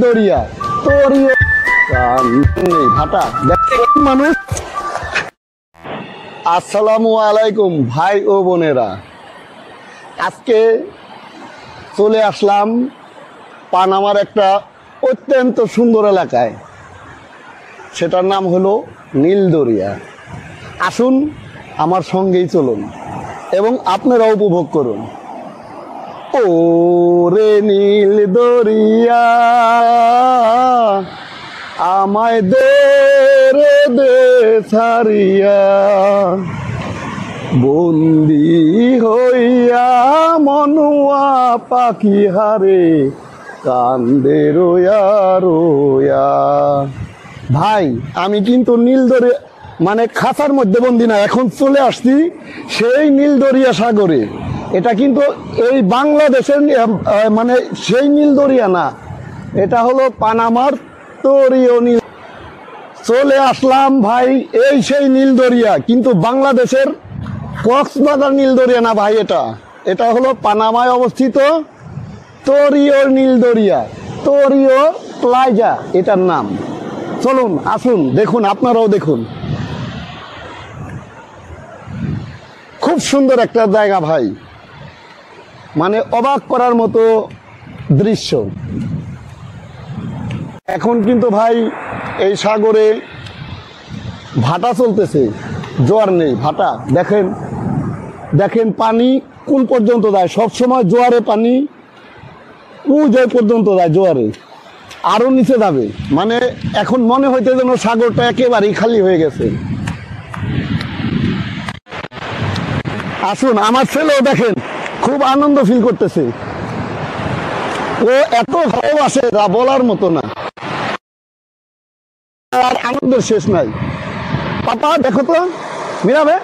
দরিয়া তোরিও ভাটা মানুষ। আসসালামু আলাইকুম ভাই ও বোনেরা, আজকে চলে আসলাম পানামার একটা অত্যন্ত সুন্দর এলাকায়, সেটার নাম হলো নীলদরিয়া। আসুন আমার সঙ্গেই চলুন এবং আপনারা উপভোগ করুন। ও রে নীলদরিয়া আমায় দে রে দে ছাড়িয়া, বন্দি হইয়া মনুয়া পাখি হারে কান্দে রোয়া রোয়া। ভাই আমি কিন্তু নীলদরিয়া মানে খাঁচার মধ্যে বন্দি না, এখন চলে আসছি সেই নীলদরিয়া সাগরে। এটা কিন্তু এই বাংলাদেশের মানে সেই নীলদরিয়া না, এটা হলো পানামার তোরিও নীল। চলে আসলাম ভাই এই সেই নীলদরিয়া, কিন্তু বাংলাদেশের কক্সবাজার নীলদরিয়া না ভাই, এটা হলো পানামায় অবস্থিত তোরিও নীলদরিয়া, তোরিও প্লাজা এটার নাম। চলুন আসুন দেখুন, আপনারাও দেখুন। খুব সুন্দর একটা জায়গা ভাই, মানে অবাক করার মতো দৃশ্য। এখন কিন্তু ভাই এই সাগরে ভাটা চলতেছে, জোয়ার নেই, ভাটা। দেখেন দেখেন পানি কোন পর্যন্ত যায়, সবসময় জোয়ারে পানি যে পর্যন্ত যায়, জোয়ারে আরো নিচে যাবে। মানে এখন মনে হইতে যেন সাগরটা একেবারেই খালি হয়ে গেছে। আসুন, আমার ছেলেও দেখেন খুব আনন্দ ফিল করতেছে, ও এত ভালোবাসে যা বলার মতো না, আর আনন্দের শেষ নাই। পাপা দেখো তো, মিরাবে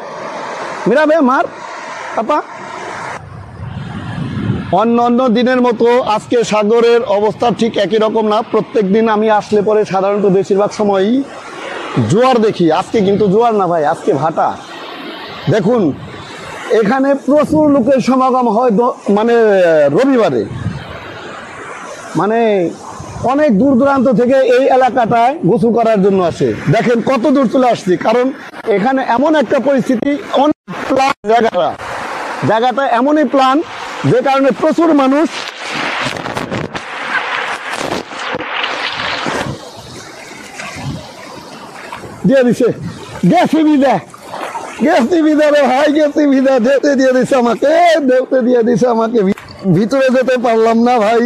মিরাবে মার পাপা। অন্য অন্য দিনের মতো আজকে সাগরের অবস্থা ঠিক একই রকম না। প্রত্যেক দিন আমি আসলে পরে সাধারণত বেশিরভাগ সময়ই জোয়ার দেখি, আজকে কিন্তু জোয়ার না ভাই, আজকে ভাটা। দেখুন এখানে প্রচুর লোকের সমাগম হয় মানে রবিবারে, মানে অনেক দূর দূরান্ত থেকে এই এলাকাটায় গোসল করার জন্য আসে। দেখেন কত দূর চলে আসছি, কারণ এখানে এমন একটা পরিস্থিতি, অনেক প্লান জায়গাটা এমনই প্লান যে কারণে প্রচুর মানুষ দিয়ে দিছে। গেছি বিদা, গেছি বিদা রে ভাই, গেছি বিদা, যেতে দিয়ে দিছে আমাকে, দেখতে দিয়ে দিছে আমাকে। ভিতরে যেতে পারলাম না ভাই,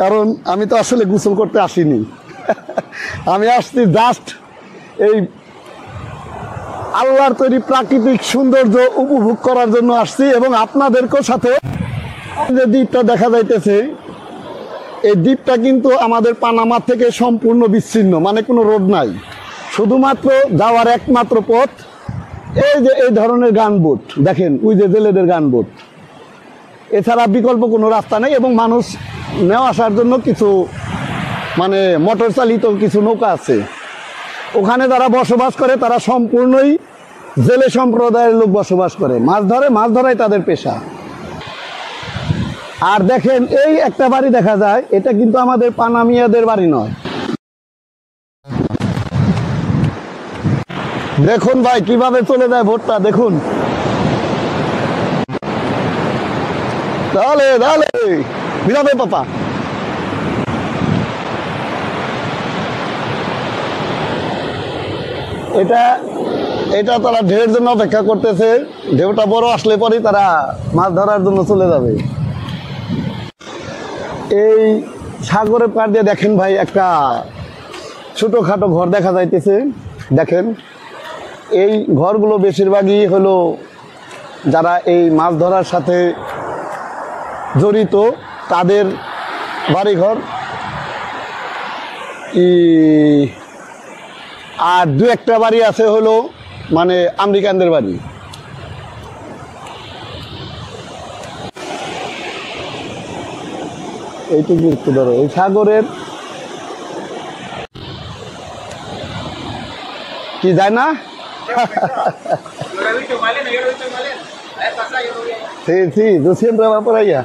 কারণ আমি তো আসলে গোসল করতে আসিনি। আমি আসছি জাস্ট এই আল্লাহর তৈরি প্রাকৃতিক সৌন্দর্য উপভোগ করার জন্য আসছি, এবং আপনাদেরকেও সাথে যে দ্বীপটা দেখা যাইতেছে, এই দ্বীপটা কিন্তু আমাদের পানামা থেকে সম্পূর্ণ বিচ্ছিন্ন, মানে কোনো রোড নাই, শুধুমাত্র যাওয়ার একমাত্র পথ এই যে এই ধরনের গানবোট। দেখেন ওই যে জেলেদের গানবোট, এছাড়া বিকল্প কোনো রাস্তা নেই। এবং মানুষ নেওয়া আসার জন্য কিছু মানে মোটর চালিত কিছু নৌকা আছে। ওখানে যারা বসবাস করে তারা সম্পূর্ণই জেলে সম্প্রদায়ের লোক বসবাস করে, মাছ ধরে, মাছ ধরাই তাদের পেশা। আর দেখেন এই একটা বাড়ি দেখা যায়, এটা কিন্তু আমাদের পানামিয়াদের বাড়ি নয়। দেখুন ভাই কিভাবে চলে যায় ভোটটা, দেখুন। তাহলে তাহলে বিরাবে পাপা। এটা এটা তারা ঢেউয়ের জন্য অপেক্ষা করতেছে, ঢেউটা বড় আসলে পরেই তারা মাছ ধরার জন্য চলে যাবে। এই সাগরের পাড় দিয়ে দেখেন ভাই একটা ছোটোখাটো ঘর দেখা যাইতেছে। দেখেন এই ঘরগুলো বেশিরভাগই হলো যারা এই মাছ ধরার সাথে জড়িত তাদের বাড়িঘর। আর দু একটা বাড়ি আছে হলো মানে আমেরিকানদের বাড়ি। এইটুকু একটু ধরো, এই সাগরের কি যায় না। Sí, sí, yo siempre va por allá.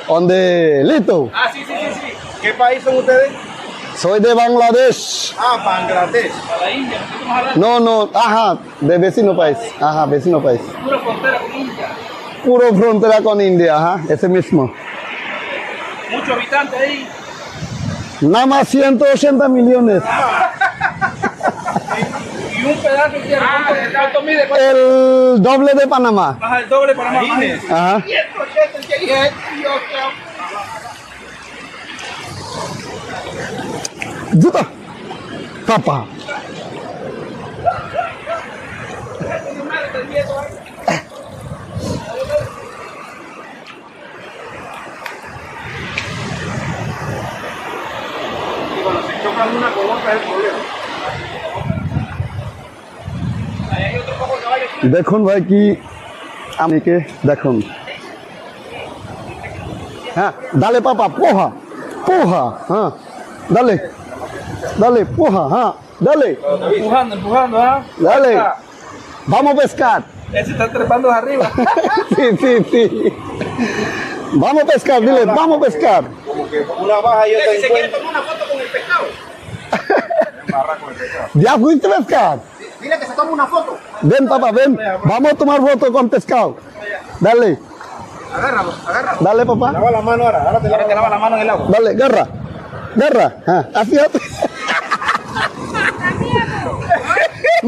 Donde Lito. Ah, sí, sí, sí, sí. ¿Qué país son ustedes? Soy de Bangladesh. Ah, Bangladesh. La India, nosotros estamos hablando No, no, ajá, de vecino país. Ajá, vecino país. de pura frontera con India. Puro frontera con India, ajá, ese mismo. Muchos habitantes ahí. Nada más 180 millones. Y un pedazo de tierra. ¿Cuánto mide? ¿Cuánto? El doble de Panamá. Baja el doble para más. Imagínense. Ajá. 180, ¿qué dije? Dios, Juta. Papa. Y cuando se chocan una con otra es el problema. ahí hay otro poco de caballo. দেখুন ভাই কি আমাকে দেখুন হ্যাঁ ডালে পাপা পোহা পোহা হ্যাঁ ডালে ডালে পোহা হ্যাঁ ডালে Empujando, empujando, ¿ah? Dale. Vamos a pescar. Ese está trepando de arriba. Sí, sí, sí. Vamos a pescar, dile, vamos a pescar. Como que una baja y otra Si se quiere encuentra. tomar una foto con el pescado. Barra con el pescado. ¿Ya fuiste a pescar? Dile que se tome una foto. Ven, papá, ven. Vamos a tomar foto con pescado. Dale, Agárralo, agárralo. dale, papá. Lava la mano ahora. Ahora te Ahora te lava lava la mano en el agua. Dale, garra. Garra. Ah, así, así.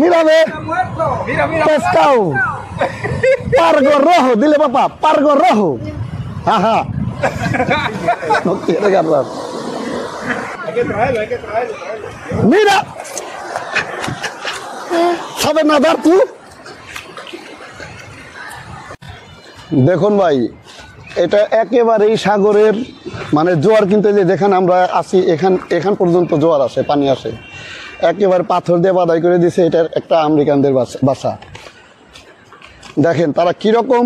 Mira, ve. Muerto. Mira, mira. Pescado. Pargo rojo, dile, papá. Pargo rojo. Ajá. No quiere agarrar. Hay que traerlo, hay que traerlo. Mira. ¿Sabes nadar tú? দেখুন ভাই এটা একেবারেই সাগরের মানে জোয়ার কিন্তু এই যে দেখেন আমরা আছি এখান পর্যন্ত জোয়ার আসে পানি আসে একেবারে পাথর দিয়ে বাধাই করে দিছে এটা একটা আমেরিকানদের বাসা দেখেন তারা কীরকম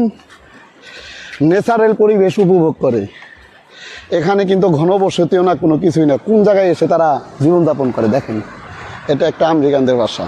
ন্যাচারাল পরিবেশ উপভোগ করে এখানে কিন্তু ঘনবসতিও না কোনো কিছুই না কোন জায়গায় এসে তারা জীবনযাপন করে দেখেন এটা একটা আমেরিকানদের বাসা